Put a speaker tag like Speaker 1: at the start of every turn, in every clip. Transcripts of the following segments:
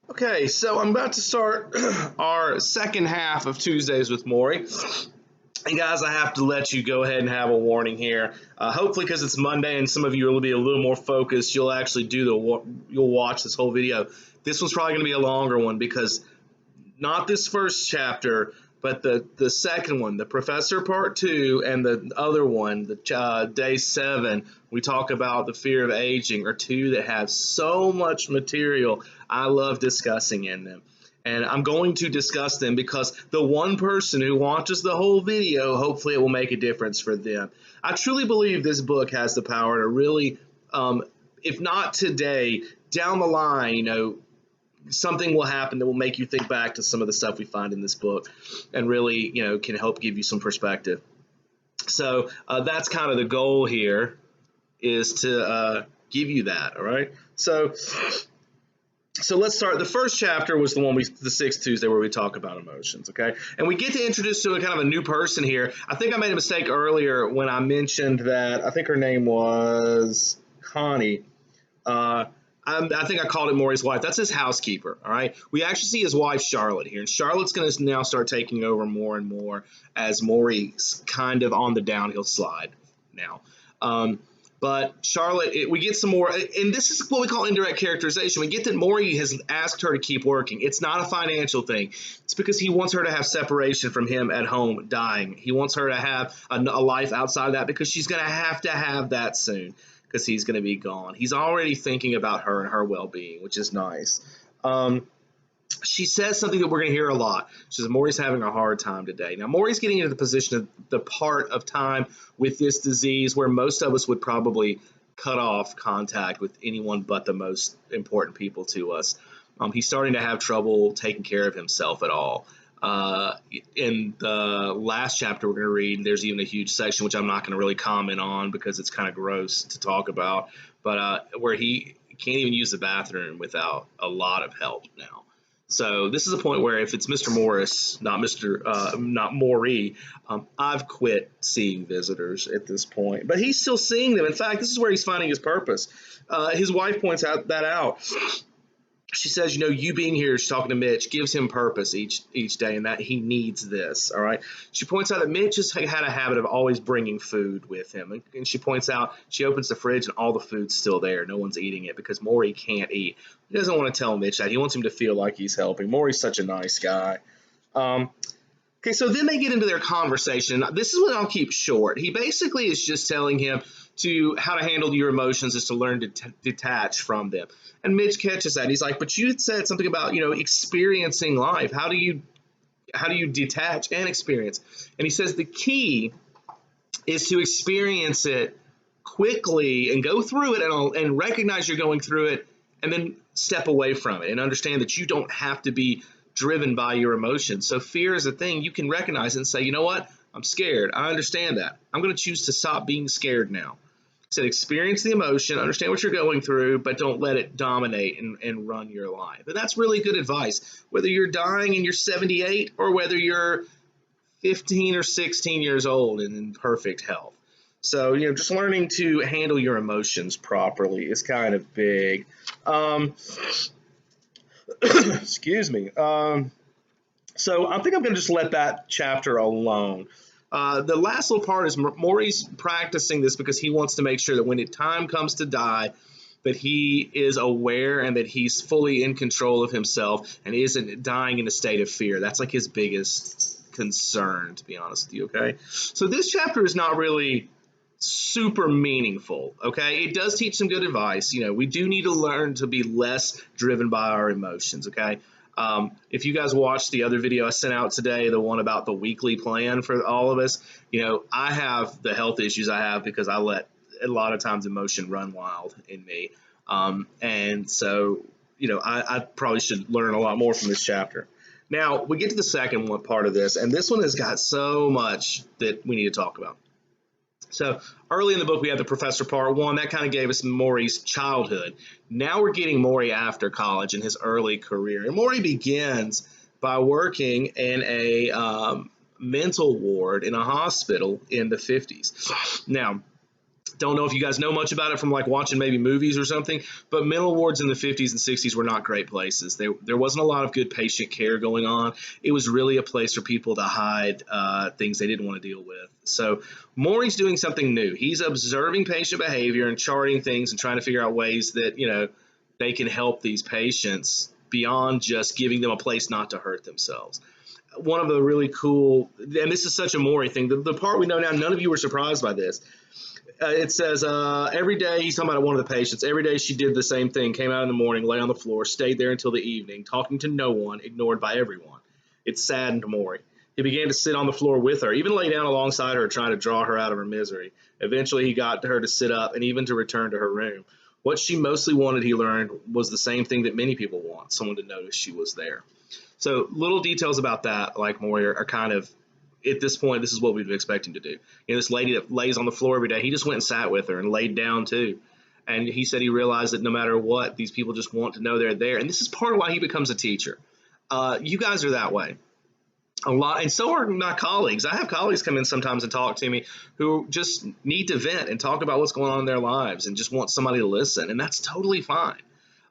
Speaker 1: Okay, so I'm about to start our second half of Tuesdays with Morrie. And guys, I have to let you go ahead and have a warning here. Hopefully, because it's Monday and some of you will be a little more focused, you'll actually you'll watch this whole video. This one's probably going to be a longer one because not this first chapter, but the second one, the Professor Part Two, and the other one, the Day 7. We talk about the fear of aging, are two that have so much material I love discussing in them. And I'm going to discuss them because the one person who watches the whole video, hopefully it will make a difference for them. I truly believe this book has the power to really, if not today, down the line, something will happen that will make you think back to some of the stuff we find in this book and really, can help give you some perspective. So that's kind of the goal here, is to give you that. All right. So let's start. The first chapter was the sixth Tuesday, where we talk about emotions. Okay. And we get to introduce to a kind of a new person here. I think I made a mistake earlier when I mentioned that I think her name was Connie. Uh, I think I called it Morrie's wife. That's his housekeeper. All right. We actually see his wife Charlotte here, and Charlotte's going to now start taking over more and more as Morrie's kind of on the downhill slide now. But Charlotte, we get some more, and this is what we call indirect characterization. We get that Morrie has asked her to keep working. It's not a financial thing. It's because he wants her to have separation from him at home, dying. He wants her to have a life outside of that because she's going to have that soon because he's going to be gone. He's already thinking about her and her well-being, which is nice. She says something that we're going to hear a lot. She says Morrie's having a hard time today. Now, Morrie's getting into the position of the part of time with this disease where most of us would probably cut off contact with anyone but the most important people to us. He's starting to have trouble taking care of himself at all. In the last chapter we're going to read, there's even a huge section, which I'm not going to really comment on because it's kind of gross to talk about, but where he can't even use the bathroom without a lot of help now. So this is a point where if it's Mr. Morris, not Morrie, I've quit seeing visitors at this point. But he's still seeing them. In fact, this is where he's finding his purpose. His wife points out. She says, you being here, she's talking to Mitch, gives him purpose each day, and that he needs this. All right. She points out that Mitch has had a habit of always bringing food with him, and she points out she opens the fridge and all the food's still there. No one's eating it because Morrie can't eat. He doesn't want to tell Mitch that. He wants him to feel like he's helping. Morrie's such a nice guy. Okay, so then they get into their conversation. This is what I'll keep short. He basically is just telling him how to handle your emotions is to learn to detach from them. And Mitch catches that. He's like, but you had said something about, experiencing life. How do you detach and experience? And he says the key is to experience it quickly and go through it and recognize you're going through it and then step away from it and understand that you don't have to be driven by your emotions. So fear is a thing you can recognize and say, you know what? I'm scared. I understand that. I'm going to choose to stop being scared now. So experience the emotion, understand what you're going through, but don't let it dominate and run your life. And that's really good advice, whether you're dying and you're 78 or whether you're 15 or 16 years old and in perfect health. So, just learning to handle your emotions properly is kind of big. Excuse me. So I think I'm going to just let that chapter alone. The last little part is Morrie's practicing this because he wants to make sure that when time comes to die, that he is aware and that he's fully in control of himself and isn't dying in a state of fear. That's like his biggest concern, to be honest with you, okay? So this chapter is not really super meaningful, okay? It does teach some good advice. We do need to learn to be less driven by our emotions, okay? If you guys watched the other video I sent out today, the one about the weekly plan for all of us, I have the health issues I have because I let a lot of times emotion run wild in me. And so, I probably should learn a lot more from this chapter. Now, we get to the second one part of this, and this one has got so much that we need to talk about. So early in the book, we had the Professor Part 1. That kind of gave us Morrie's childhood. Now we're getting Morrie after college in his early career. And Morrie begins by working in a mental ward in a hospital in the 50s. Now, Don't know if you guys know much about it from like watching maybe movies or something, but mental wards in the 50s and 60s were not great places. There wasn't a lot of good patient care going on. It was really a place for people to hide things they didn't want to deal with. So Morrie's doing something new. He's observing patient behavior and charting things and trying to figure out ways that, they can help these patients beyond just giving them a place not to hurt themselves. One of the really cool, and this is such a Morrie thing, the part we know now, none of you were surprised by this. It says every day, he's talking about one of the patients, every day she did the same thing, came out in the morning, lay on the floor, stayed there until the evening, talking to no one, ignored by everyone. It saddened Morrie. He began to sit on the floor with her, even lay down alongside her, trying to draw her out of her misery. Eventually, he got her to sit up and even to return to her room. What she mostly wanted, he learned, was the same thing that many people want, someone to notice she was there. So little details about that, like Morrie, are kind of, at this point, this is what we've been expecting to do. This lady that lays on the floor every day, he just went and sat with her and laid down too. And he said he realized that no matter what, these people just want to know they're there. And this is part of why he becomes a teacher. You guys are that way a lot, and so are my colleagues. I have colleagues come in sometimes and talk to me who just need to vent and talk about what's going on in their lives and just want somebody to listen, and that's totally fine.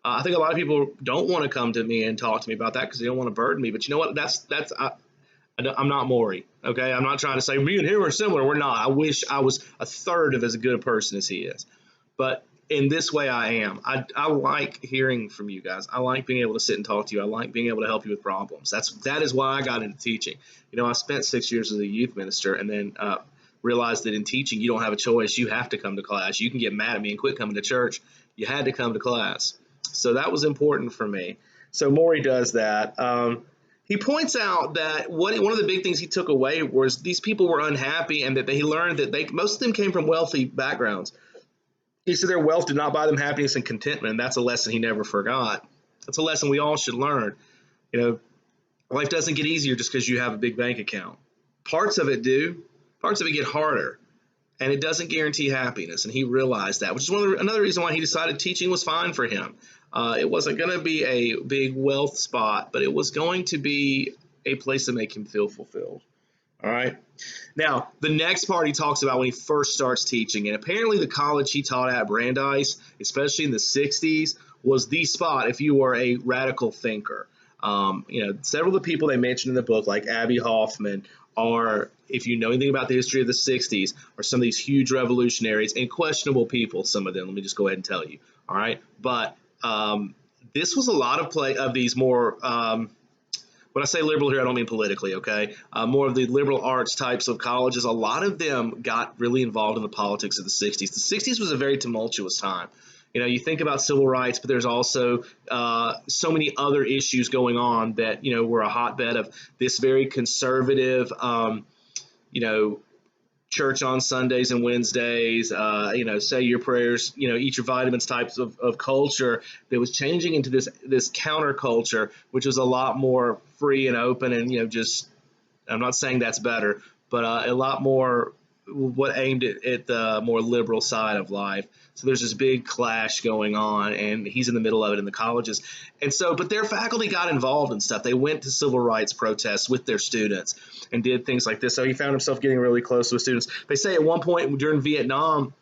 Speaker 1: I think a lot of people don't want to come to me and talk to me about that because they don't want to burden me. But you know what? I'm not Morrie. Okay, I'm not trying to say me and him are similar. We're not. I wish I was a third of as good a person as he is, but in this way I am. I like hearing from you guys. I like being able to sit and talk to you. I like being able to help you with problems. That is why I got into teaching. I spent 6 years as a youth minister and then realized that in teaching you don't have a choice. You have to come to class. You can get mad at me and quit coming to church. You had to come to class. So that was important for me. So Morrie does that. He points out that one of the big things he took away was these people were unhappy and that he learned that most of them came from wealthy backgrounds. He said their wealth did not buy them happiness and contentment, and that's a lesson he never forgot. That's a lesson we all should learn. Life doesn't get easier just because you have a big bank account. Parts of it do. Parts of it get harder, and it doesn't guarantee happiness, and he realized that, which is another reason why he decided teaching was fine for him. It wasn't going to be a big wealth spot, but it was going to be a place to make him feel fulfilled. All right. Now, the next part he talks about when he first starts teaching, and apparently the college he taught at, Brandeis, especially in the 60s, was the spot if you were a radical thinker. Several of the people they mentioned in the book, like Abby Hoffman, are, if you know anything about the history of the 60s, are some of these huge revolutionaries and questionable people, some of them. Let me just go ahead and tell you. All right. But this was a lot of these more when I say liberal here, I don't mean politically, okay? More of the liberal arts types of colleges, a lot of them got really involved in the politics of the 60s. The 60s was a very tumultuous time. You think about civil rights, but there's also so many other issues going on that, were a hotbed of this very conservative, church on Sundays and Wednesdays, say your prayers, eat your vitamins types of culture that was changing into this counterculture, which was a lot more free and open and, I'm not saying that's better, but a lot more what aimed at the more liberal side of life. So there's this big clash going on, and he's in the middle of it in the colleges. And so, but their faculty got involved in stuff. They went to civil rights protests with their students and did things like this. So he found himself getting really close with students. They say at one point during Vietnam,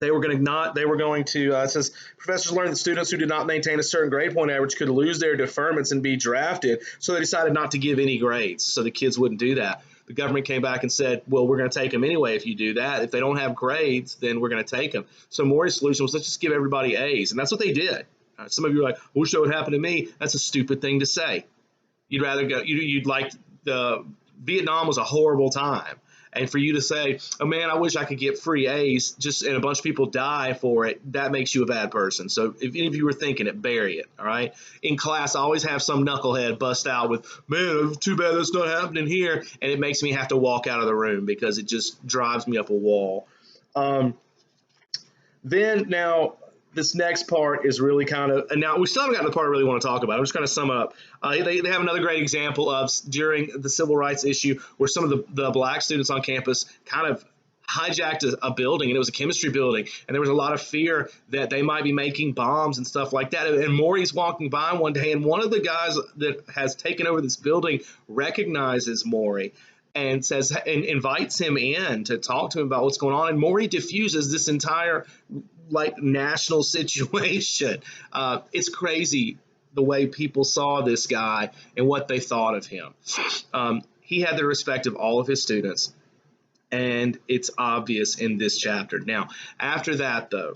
Speaker 1: they were going to, it says, professors learned that students who did not maintain a certain grade point average could lose their deferments and be drafted. So they decided not to give any grades so the kids wouldn't do that. The government came back and said, well, we're going to take them anyway if you do that. If they don't have grades, then we're going to take them. So Morrie's solution was, let's just give everybody A's. And that's what they did. Some of you are like, I wish that would happen to me. That's a stupid thing to say. You'd rather go, Vietnam was a horrible time. And for you to say, oh, man, I wish I could get free A's, and a bunch of people die for it, that makes you a bad person. So if any of you were thinking it, bury it, all right? In class, I always have some knucklehead bust out with, man, too bad that's not happening here. And it makes me have to walk out of the room because it just drives me up a wall. Now, this next part is really kind of, and now we still haven't gotten to the part I really want to talk about. I'm just going to sum up. They have another great example of during the civil rights issue where some of the black students on campus kind of hijacked a building, and it was a chemistry building, and there was a lot of fear that they might be making bombs and stuff like that. And Morrie's walking by one day, and one of the guys that has taken over this building recognizes Morrie. and says and invites him in to talk to him about what's going on. And Morrie diffuses this entire like national situation. It's crazy the way people saw this guy and what they thought of him. He had the respect of all of his students, and it's obvious in this chapter. Now, after that, though,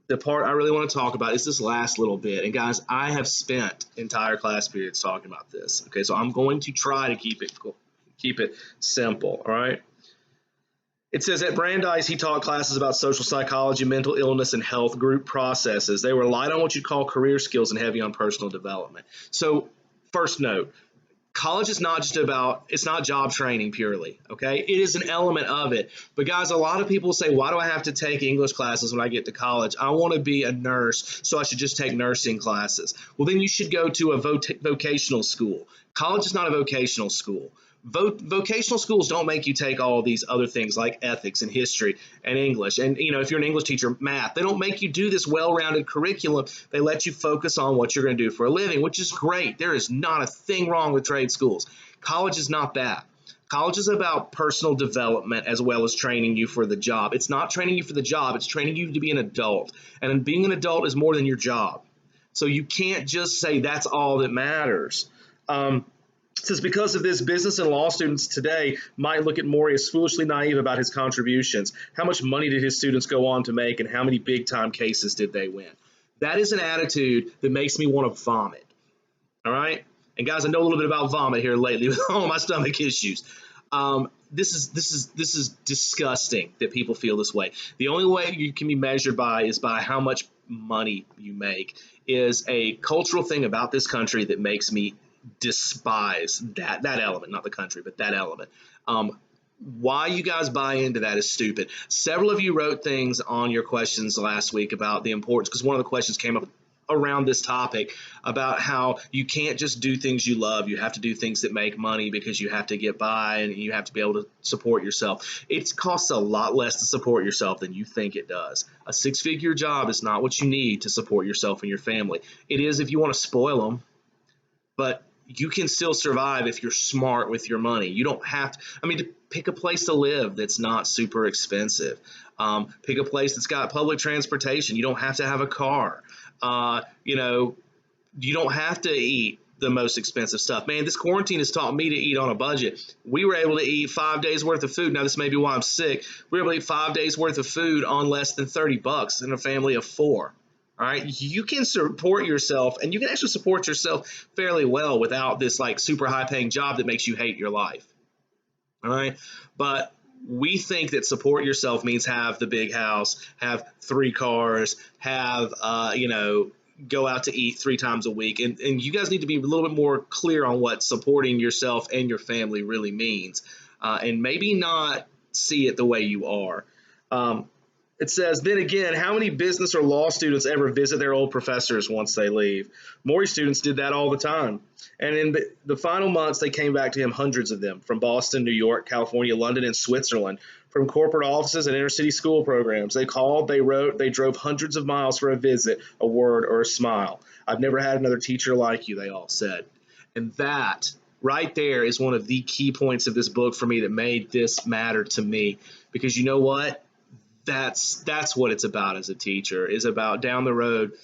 Speaker 1: the part I really want to talk about is this last little bit. And guys, I have spent entire class periods talking about this. Okay, so I'm going to try to keep it simple. All right. It says at Brandeis, he taught classes about social psychology, mental illness, and health group processes. They were light on what you'd call career skills and heavy on personal development. So, first note, college is not just about, it's not job training purely, okay? It is an element of it. But guys, a lot of people say, why do I have to take English classes when I get to college? I want to be a nurse, so I should just take nursing classes. Well, then you should go to a vocational school. College is not a vocational school. Vocational schools don't make you take all these other things like ethics and history and English. And, you know, if you're an English teacher, math, they don't make you do this well-rounded curriculum. They let you focus on what you're going to do for a living, which is great. There is not a thing wrong with trade schools. College is not that. College is about personal development as well as training you for the job. It's not training you for the job. It's training you to be an adult. And being an adult is more than your job. So you can't just say that's all that matters. It says because of this, business and law students today might look at Morrie as foolishly naive about his contributions. How much money did his students go on to make, and how many big-time cases did they win? That is an attitude that makes me want to vomit. All right? And guys, I know a little bit about vomit here lately with all my stomach issues. This is disgusting that people feel this way. The only way you can be measured by is by how much money you make. Is a cultural thing about this country that makes me despise that element, not the country, but that element. Why you guys buy into that is stupid. Several of you wrote things on your questions last week about the importance, because one of the questions came up around this topic about how you can't just do things you love. You have to do things that make money because you have to get by and you have to be able to support yourself. It costs a lot less to support yourself than you think it does. A six-figure job is not what you need to support yourself and your family. It is if you want to spoil them, but you can still survive if you're smart with your money. You don't have to, to pick a place to live that's not super expensive. Pick a place that's got public transportation. You don't have to have a car. You don't have to eat the most expensive stuff. Man, this quarantine has taught me to eat on a budget. We were able to eat 5 days worth of food. Now, this may be why I'm sick. We were able to eat 5 days worth of food on less than $30 in a family of 4. All right, you can support yourself, and you can actually support yourself fairly well without this like super high paying job that makes you hate your life. All right, but we think that support yourself means have the big house, have 3 cars, have go out to eat 3 times a week, and you guys need to be a little bit more clear on what supporting yourself and your family really means, and maybe not see it the way you are. It says, then again, how many business or law students ever visit their old professors once they leave? Morrie students did that all the time. And in the final months, they came back to him, hundreds of them, from Boston, New York, California, London, and Switzerland, from corporate offices and inner-city school programs. They called, they wrote, they drove hundreds of miles for a visit, a word, or a smile. I've never had another teacher like you, they all said. And that right there is one of the key points of this book for me that made this matter to me. Because you know what? That's what it's about as a teacher, is about down the road,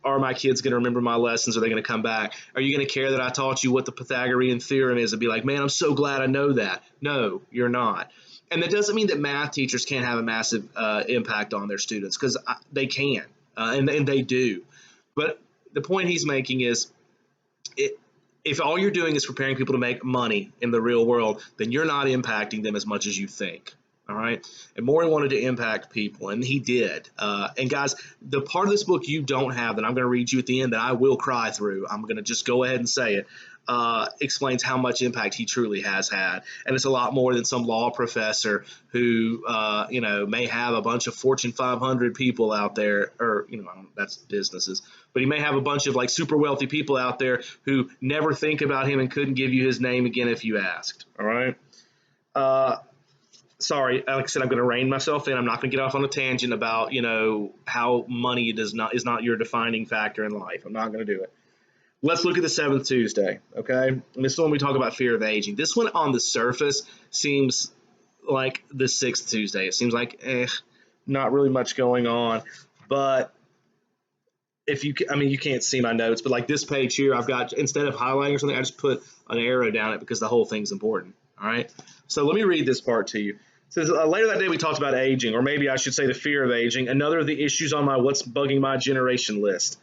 Speaker 1: are my kids going to remember my lessons? Are they going to come back? Are you going to care that I taught you what the Pythagorean theorem is and be like, man, I'm so glad I know that? No, you're not. And that doesn't mean that math teachers can't have a massive impact on their students, because they can, and they do. But the point he's making is, if all you're doing is preparing people to make money in the real world, then you're not impacting them as much as you think. All right. And Morrie wanted to impact people, and he did. And guys, the part of this book you don't have that I'm going to read you at the end that I will cry through, I'm going to just go ahead and say it, explains how much impact he truly has had. And it's a lot more than some law professor who, may have a bunch of Fortune 500 people out there, or, that's businesses, but he may have a bunch of like super wealthy people out there who never think about him and couldn't give you his name again if you asked. All right. Sorry, like I said, I'm going to rein myself in. I'm not going to get off on a tangent about, how money is not your defining factor in life. I'm not going to do it. Let's look at the seventh Tuesday, okay? And this is when we talk about fear of aging. This one on the surface seems like the sixth Tuesday. It seems like, not really much going on. But if you, I mean, you can't see my notes, but like this page here, I've got, instead of highlighting or something, I just put an arrow down it because the whole thing's important. All right. So let me read this part to you. It says, later that day, we talked about aging, or maybe I should say the fear of aging, another of the issues on my what's bugging my generation list.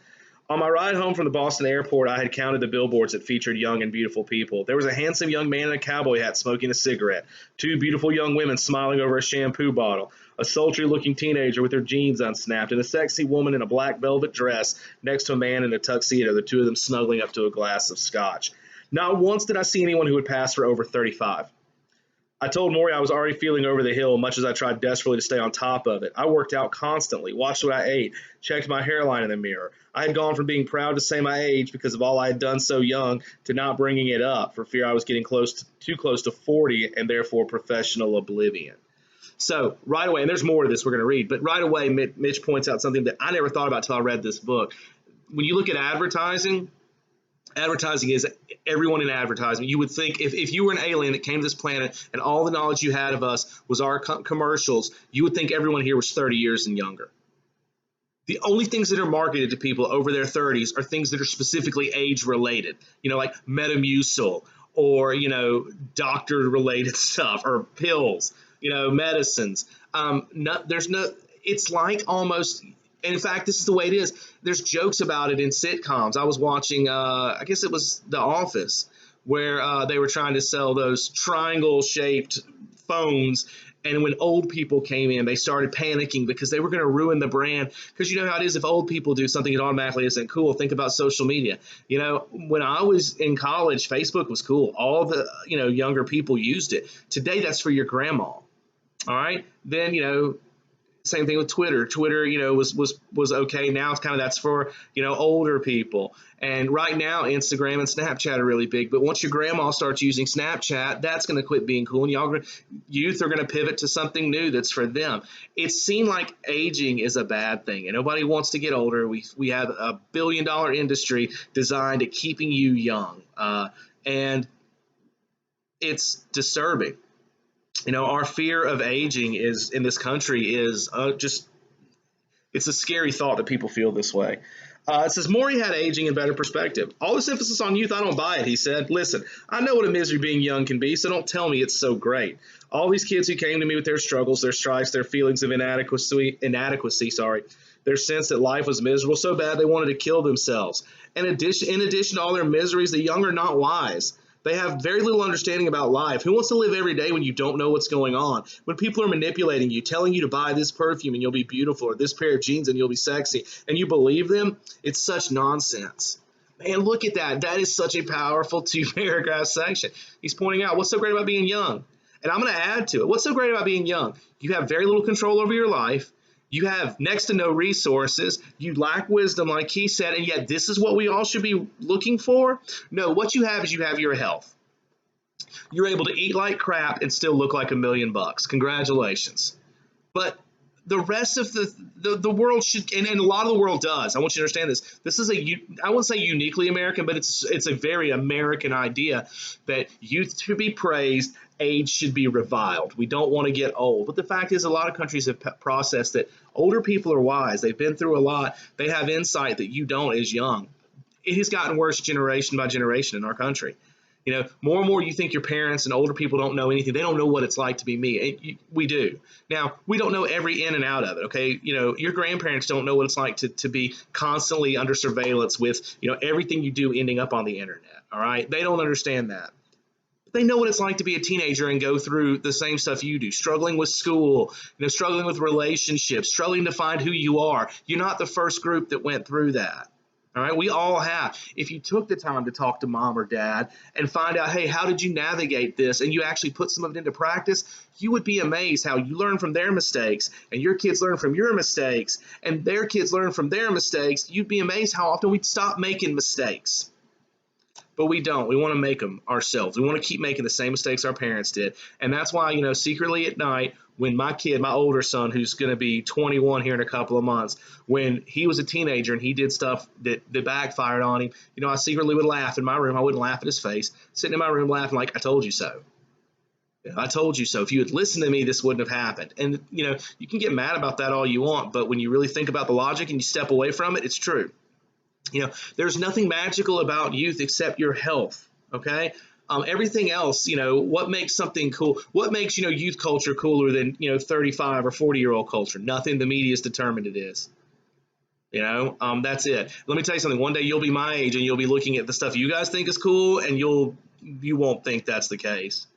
Speaker 1: On my ride home from the Boston airport, I had counted the billboards that featured young and beautiful people. There was a handsome young man in a cowboy hat smoking a cigarette, two beautiful young women smiling over a shampoo bottle, a sultry-looking teenager with her jeans unsnapped, and a sexy woman in a black velvet dress next to a man in a tuxedo, the two of them snuggling up to a glass of scotch. Not once did I see anyone who would pass for over 35. I told Morrie I was already feeling over the hill, much as I tried desperately to stay on top of it. I worked out constantly, watched what I ate, checked my hairline in the mirror. I had gone from being proud to say my age because of all I had done so young to not bringing it up for fear I was getting too close to 40 and therefore professional oblivion. So right away, and there's more of this we're going to read, but right away, Mitch points out something that I never thought about until I read this book. When you look at advertising, advertising is everyone in advertising. You would think if you were an alien that came to this planet and all the knowledge you had of us was our commercials, you would think everyone here was 30 years and younger. The only things that are marketed to people over their 30s are things that are specifically age related, like Metamucil or, doctor related stuff or pills, medicines. It's like almost, and in fact, this is the way it is. There's jokes about it in sitcoms. I was watching, I guess it was The Office, where they were trying to sell those triangle-shaped phones. And when old people came in, they started panicking because they were going to ruin the brand. Because you know how it is, if old people do something, it automatically isn't cool. Think about social media. When I was in college, Facebook was cool. All the, younger people used it. Today, that's for your grandma. All right. Then, same thing with Twitter. Twitter, was okay. Now it's kind of that's for, older people. And right now, Instagram and Snapchat are really big. But once your grandma starts using Snapchat, that's going to quit being cool. And youth are going to pivot to something new that's for them. It seemed like aging is a bad thing, and nobody wants to get older. We have a billion-dollar industry designed at keeping you young, and it's disturbing. Our fear of aging is in this country is it's a scary thought that people feel this way. It says, Morrie had aging in better perspective. All this emphasis on youth, I don't buy it, he said. Listen, I know what a misery being young can be, so don't tell me it's so great. All these kids who came to me with their struggles, their strifes, their feelings of inadequacy, their sense that life was miserable so bad they wanted to kill themselves. In addition to all their miseries, the young are not wise. They have very little understanding about life. Who wants to live every day when you don't know what's going on? When people are manipulating you, telling you to buy this perfume and you'll be beautiful, or this pair of jeans and you'll be sexy, and you believe them, it's such nonsense. Man, look at that. That is such a powerful two-paragraph section. He's pointing out what's so great about being young. And I'm going to add to it. What's so great about being young? You have very little control over your life. You have next to no resources. You lack wisdom, like he said, and yet this is what we all should be looking for? No, what you have is you have your health. You're able to eat like crap and still look like $1 million. Congratulations. But the rest of the world should, and a lot of the world does. I want you to understand this. This is I wouldn't say uniquely American, but it's a very American idea that youth should be praised, age should be reviled. We don't want to get old. But the fact is, a lot of countries have processed that older people are wise. They've been through a lot. They have insight that you don't as young. It has gotten worse generation by generation in our country. More and more you think your parents and older people don't know anything. They don't know what it's like to be me. We do. Now, we don't know every in and out of it, okay? Your grandparents don't know what it's like to be constantly under surveillance with, everything you do ending up on the internet, all right? They don't understand that. They know what it's like to be a teenager and go through the same stuff you do, struggling with school, struggling with relationships, struggling to find who you are. You're not the first group that went through that. All right, we all have. If you took the time to talk to mom or dad and find out, hey, how did you navigate this, and you actually put some of it into practice, you would be amazed how you learn from their mistakes, and your kids learn from your mistakes, and their kids learn from their mistakes. You'd be amazed how often we'd stop making mistakes. but we don't. We want to make them ourselves. We want to keep making the same mistakes our parents did. And that's why, secretly at night, when my kid, my older son, who's going to be 21 here in a couple of months, when he was a teenager and he did stuff that backfired on him, I secretly would laugh in my room. I wouldn't laugh at his face, sitting in my room laughing like, I told you so. I told you so. If you had listened to me, this wouldn't have happened. And, you can get mad about that all you want, but when you really think about the logic and you step away from it, it's true. There's nothing magical about youth except your health, okay? Everything else, what makes something cool? What makes, youth culture cooler than, 35 or 40-year-old culture? Nothing. The media's determined it is. That's it. Let me tell you something. One day you'll be my age and you'll be looking at the stuff you guys think is cool, and you won't think that's the case.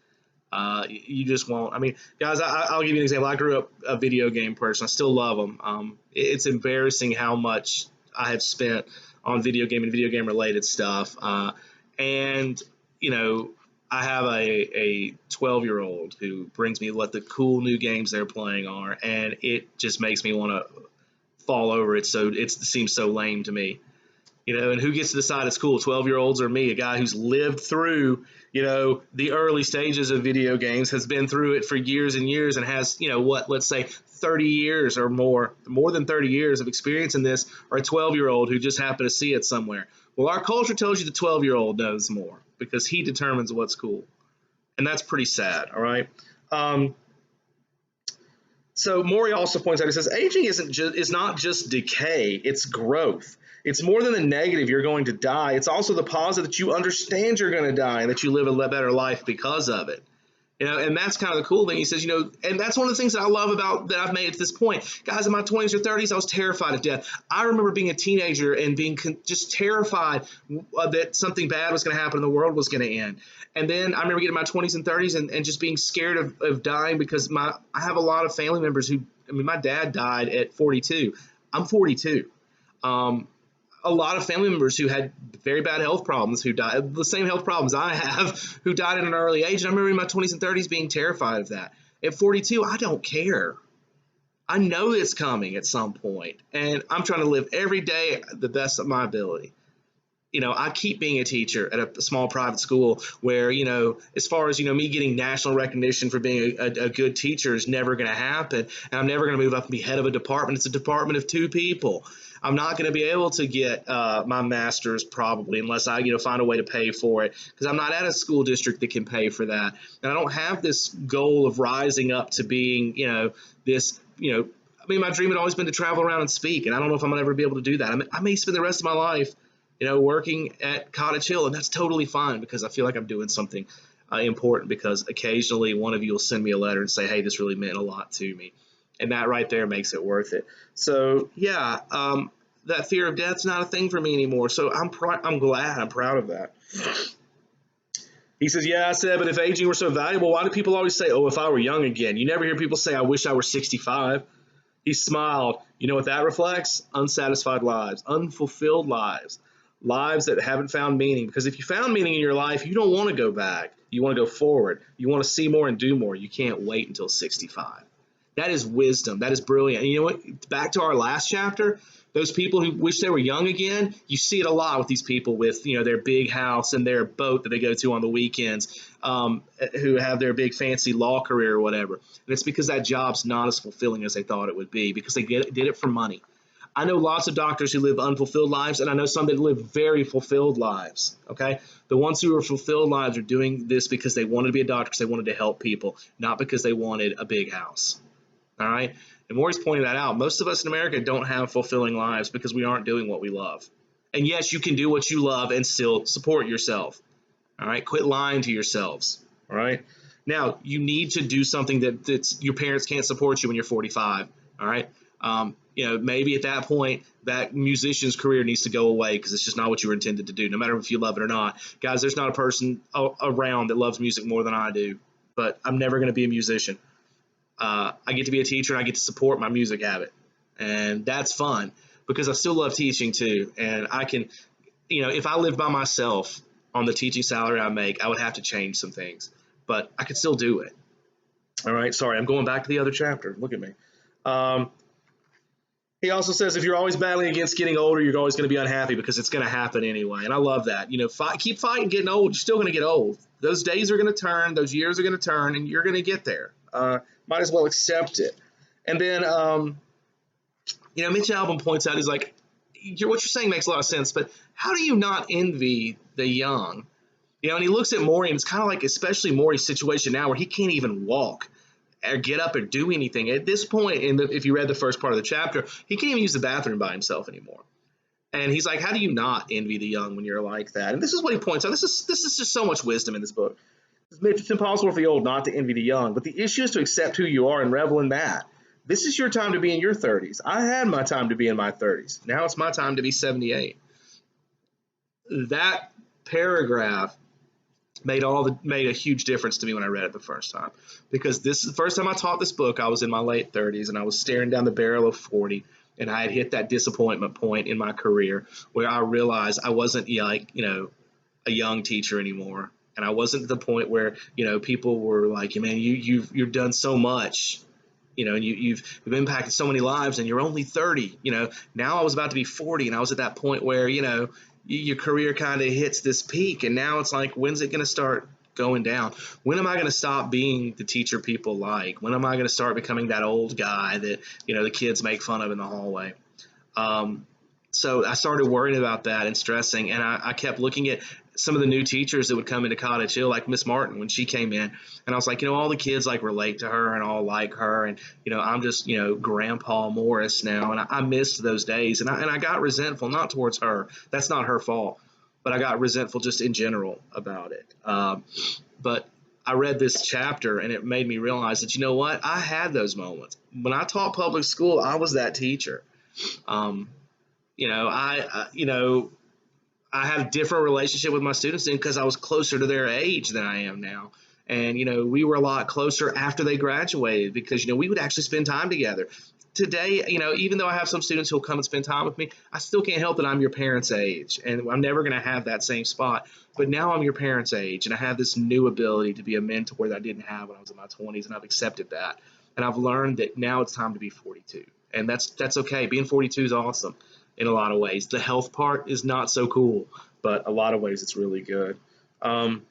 Speaker 1: You just won't. I mean, guys, I'll give you an example. I grew up a video game person. I still love them. It's embarrassing how much I have spent on video game and video game related stuff. And, I have a 12-year-old who brings me what the cool new games they're playing are, and it just makes me want to fall over it. So it seems so lame to me. And who gets to decide it's cool, 12-year-olds or me, a guy who's lived through, the early stages of video games, has been through it for years and years and has, let's say 30 years or more than 30 years of experience in this, or a 12-year-old who just happened to see it somewhere. Well, our culture tells you the 12-year-old knows more because he determines what's cool. And that's pretty sad, all right? So Morrie also points out, he says, aging is not just decay, it's growth. It's more than the negative, you're going to die. It's also the positive that you understand you're going to die and that you live a better life because of it. And that's kind of the cool thing. He says, and that's one of the things that I love about that I've made at this point. Guys, in my 20s or 30s, I was terrified of death. I remember being a teenager and being just terrified that something bad was going to happen and the world was going to end. And then I remember getting in my 20s and 30s and just being scared of dying because I have a lot of family members my dad died at 42. I'm 42. A lot of family members who had very bad health problems, who died, the same health problems I have, who died at an early age. And I remember in my 20s and 30s being terrified of that. At 42, I don't care. I know it's coming at some point, and I'm trying to live every day the best of my ability. I keep being a teacher at a small private school where, as far as, me getting national recognition for being a good teacher is never going to happen. And I'm never going to move up and be head of a department. It's a department of 2 people. I'm not going to be able to get my master's probably unless I, find a way to pay for it, because I'm not at a school district that can pay for that. And I don't have this goal of rising up to being, this, my dream had always been to travel around and speak. And I don't know if I'm going to ever be able to do that. I may spend the rest of my life working at Cottage Hill, and that's totally fine because I feel like I'm doing something important, because occasionally one of you will send me a letter and say, hey, this really meant a lot to me. And that right there makes it worth it. So, yeah, that fear of death's not a thing for me anymore. So I'm glad. I'm proud of that. He says, yeah, I said, but if aging were so valuable, why do people always say, oh, if I were young again? You never hear people say, I wish I were 65. He smiled. You know what that reflects? Unsatisfied lives, unfulfilled lives. Lives that haven't found meaning. Because if you found meaning in your life, you don't want to go back. You want to go forward. You want to see more and do more. You can't wait until 65. That is wisdom. That is brilliant. And you know what? Back to our last chapter, those people who wish they were young again, you see it a lot with these people with, their big house and their boat that they go to on the weekends, who have their big fancy law career or whatever. And it's because that job's not as fulfilling as they thought it would be, because they did it for money. I know lots of doctors who live unfulfilled lives, and I know some that live very fulfilled lives, okay? The ones who are fulfilled lives are doing this because they wanted to be a doctor, because they wanted to help people, not because they wanted a big house, all right? And Morrie's pointing that out. Most of us in America don't have fulfilling lives because we aren't doing what we love. And yes, you can do what you love and still support yourself, all right? Quit lying to yourselves, all right? Now, you need to do something that's your parents can't support you when you're 45, all right? Maybe at that point, that musician's career needs to go away because it's just not what you were intended to do, no matter if you love it or not. Guys, there's not a person around that loves music more than I do, but I'm never going to be a musician. I get to be a teacher, and I get to support my music habit, and that's fun because I still love teaching too. And I can, if I lived by myself on the teaching salary I make, I would have to change some things, but I could still do it. All right, sorry, I'm going back to the other chapter. Look at me. He also says if you're always battling against getting older, you're always going to be unhappy because it's going to happen anyway. And I love that. You know, keep fighting getting old. You're still going to get old. Those days are going to turn. Those years are going to turn, and you're going to get there. Might as well accept it. And then, you know, Mitch Albom points out, he's like, what you're saying makes a lot of sense, but how do you not envy the young? You know, and he looks at Morrie, and it's kind of like, especially Morrie's situation now, where he can't even walk or get up or do anything. At this point, if you read the first part of the chapter, he can't even use the bathroom by himself anymore. And he's like, how do you not envy the young when you're like that? And this is what he points out. This is just so much wisdom in this book. It's impossible for the old not to envy the young, but the issue is to accept who you are and revel in that. This is your time to be in your 30s. I had my time to be in my 30s. Now it's my time to be 78. That paragraph made a huge difference to me when I read it the first time, because this is the first time I taught this book. I was in my late 30s, and I was staring down the barrel of 40, and I had hit that disappointment point in my career where I realized I wasn't like, you know, a young teacher anymore, and I wasn't at the point where, you know, people were like, man, you've done so much, you know, and you've impacted so many lives, and you're only 30. You know, now I was about to be 40, and I was at that point where, you know, your career kind of hits this peak, and now it's like, when's it going to start going down? When am I going to stop being the teacher people like? When am I going to start becoming that old guy that, you know, the kids make fun of in the hallway? So I started worrying about that and stressing, and I kept looking at some of the new teachers that would come into Cottage Hill, like Miss Martin when she came in, and I was like, you know, all the kids like relate to her and all like her, and, you know, I'm just, you know, Grandpa Morris now, and I missed those days, and I got resentful, not towards her, that's not her fault, but I got resentful just in general about it. But I read this chapter, and it made me realize that, you know what, I had those moments. When I taught public school, I was that teacher. You know, I had a different relationship with my students then because I was closer to their age than I am now. And, you know, we were a lot closer after they graduated because, you know, we would actually spend time together. Today, you know, even though I have some students who'll come and spend time with me, I still can't help that I'm your parents' age, and I'm never going to have that same spot. But now I'm your parents' age, and I have this new ability to be a mentor that I didn't have when I was in my 20s, and I've accepted that. And I've learned that now it's time to be 42, and that's okay. Being 42 is awesome in a lot of ways. The health part is not so cool, but a lot of ways it's really good. And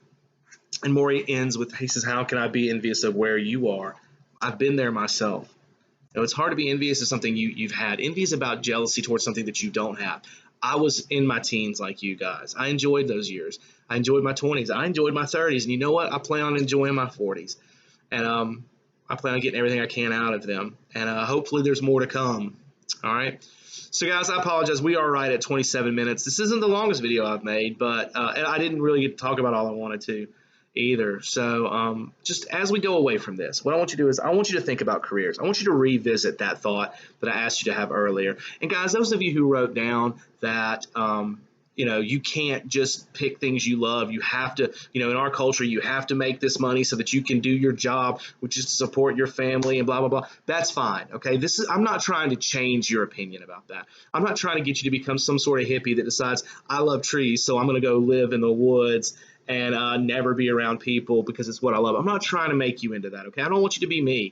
Speaker 1: Morrie ends with, he says, how can I be envious of where you are? I've been there myself. You know, it's hard to be envious of something you've had. Envy is about jealousy towards something that you don't have. I was in my teens like you guys. I enjoyed those years. I enjoyed my 20s. I enjoyed my 30s. And you know what? I plan on enjoying my 40s. And I plan on getting everything I can out of them. And hopefully there's more to come. All right. So, guys, I apologize. We are right at 27 minutes. This isn't the longest video I've made, but and I didn't really get to talk about all I wanted to either. So just as we go away from this, what I want you to do is I want you to think about careers. I want you to revisit that thought that I asked you to have earlier. And, guys, those of you who wrote down that you know, you can't just pick things you love. You have to, you know, in our culture, you have to make this money so that you can do your job, which is to support your family and blah, blah, blah. That's fine. Okay. I'm not trying to change your opinion about that. I'm not trying to get you to become some sort of hippie that decides I love trees, so I'm going to go live in the woods and never be around people because it's what I love. I'm not trying to make you into that. Okay. I don't want you to be me.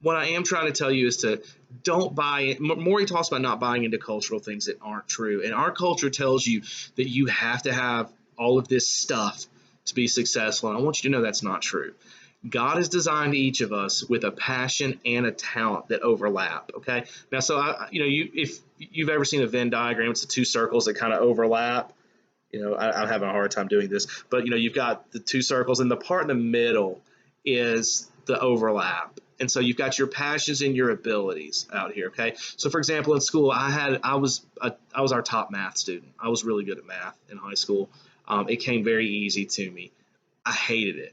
Speaker 1: What I am trying to tell you is to don't buy it. Morrie talks about not buying into cultural things that aren't true. And our culture tells you that you have to have all of this stuff to be successful. And I want you to know that's not true. God has designed each of us with a passion and a talent that overlap. Okay. Now, so if you've ever seen a Venn diagram, it's the two circles that kind of overlap. You know, I'm having a hard time doing this, but you know, you've got the two circles, and the part in the middle is the overlap. And so you've got your passions and your abilities out here, okay? So for example, in school, I was our top math student. I was really good at math in high school. It came very easy to me. I hated it.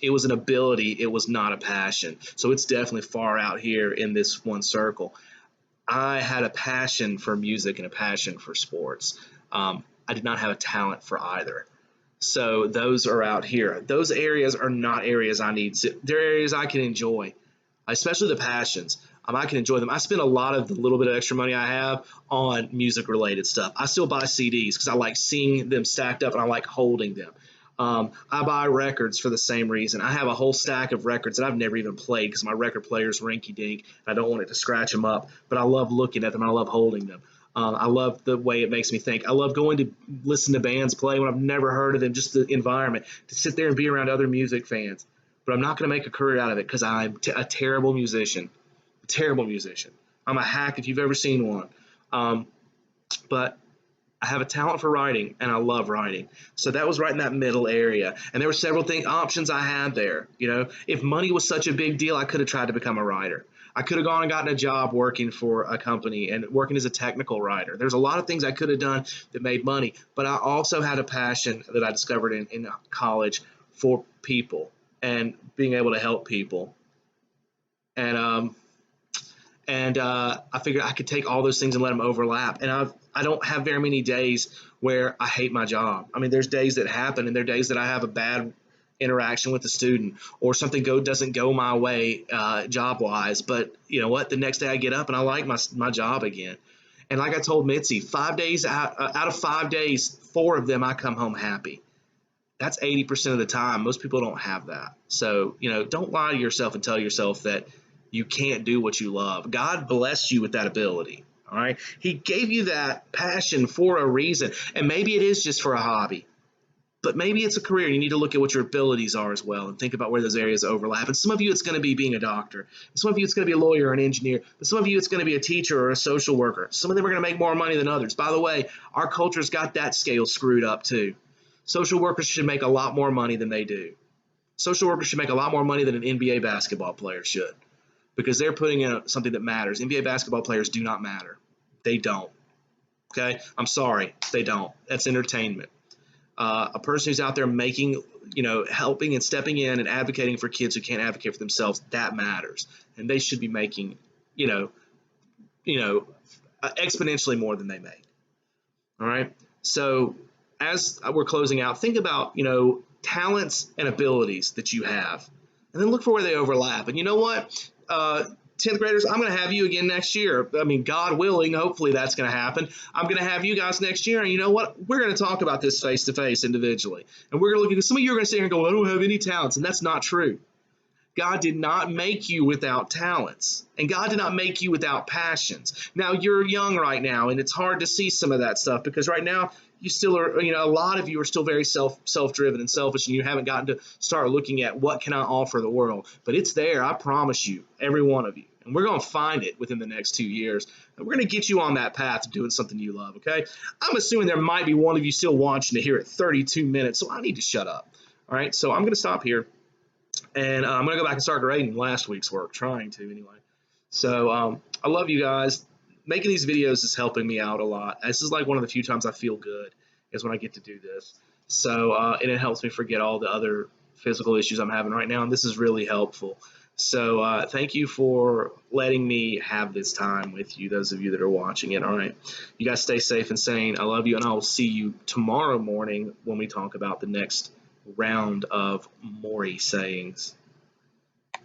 Speaker 1: It was an ability. It was not a passion. So it's definitely far out here in this one circle. I had a passion for music and a passion for sports. I did not have a talent for either. So those are out here. Those areas are not areas I need. They're areas I can enjoy, especially the passions. I can enjoy them. I spend a lot of the little bit of extra money I have on music-related stuff. I still buy CDs because I like seeing them stacked up and I like holding them. I buy records for the same reason. I have a whole stack of records that I've never even played because my record player's rinky dink. I don't want it to scratch them up, but I love looking at them. I love holding them. I love the way it makes me think. I love going to listen to bands play when I've never heard of them, just the environment, to sit there and be around other music fans. But I'm not going to make a career out of it because I'm a terrible musician. A terrible musician. I'm a hack if you've ever seen one. But I have a talent for writing, and I love writing. So that was right in that middle area. And there were several options I had there. You know, if money was such a big deal, I could have tried to become a writer. I could have gone and gotten a job working for a company and working as a technical writer. There's a lot of things I could have done that made money, but I also had a passion that I discovered in college for people and being able to help people. And I figured I could take all those things and let them overlap. And I don't have very many days where I hate my job. I mean, there's days that happen, and there are days that I have a bad interaction with the student or something doesn't go my way job wise. But you know what? The next day I get up and I like my job again. And like I told Mitzi, 5 days out of 5 days, 4 of them I come home happy. That's 80% of the time. Most people don't have that. So, you know, don't lie to yourself and tell yourself that you can't do what you love. God blessed you with that ability. All right. He gave you that passion for a reason. And maybe it is just for a hobby, but maybe it's a career. You need to look at what your abilities are as well and think about where those areas overlap. And some of you, it's going to be being a doctor. Some of you, it's going to be a lawyer or an engineer. But some of you, it's going to be a teacher or a social worker. Some of them are going to make more money than others. By the way, our culture's got that scale screwed up too. Social workers should make a lot more money than they do. Social workers should make a lot more money than an NBA basketball player should, because they're putting in something that matters. NBA basketball players do not matter. They don't. Okay? I'm sorry. They don't. That's entertainment. A person who's out there making, you know, helping and stepping in and advocating for kids who can't advocate for themselves, that matters. And they should be making, you know, exponentially more than they make. All right? So as we're closing out, think about, you know, talents and abilities that you have, and then look for where they overlap. And you know what? 10th graders, I'm going to have you again next year. I mean, God willing, hopefully that's going to happen. I'm going to have you guys next year, and you know what? We're going to talk about this face to face individually. And we're going to look at some of you are going to sit here and go, I don't have any talents, and that's not true. God did not make you without talents, and God did not make you without passions. Now, you're young right now, and it's hard to see some of that stuff because right now you still are, you know, a lot of you are still very self-driven and selfish, and you haven't gotten to start looking at what can I offer the world. But it's there, I promise you, every one of you. And we're going to find it within the next 2 years. And we're going to get you on that path to doing something you love, okay? I'm assuming there might be one of you still watching to hear it 32 minutes, so I need to shut up. All right, so I'm going to stop here. And I'm going to go back and start grading last week's work, trying to anyway. So I love you guys. Making these videos is helping me out a lot. This is like one of the few times I feel good is when I get to do this. So and it helps me forget all the other physical issues I'm having right now, and this is really helpful. So thank you for letting me have this time with you, those of you that are watching it. All right. You guys stay safe and sane. I love you, and I will see you tomorrow morning when we talk about the next round of Morrie sayings.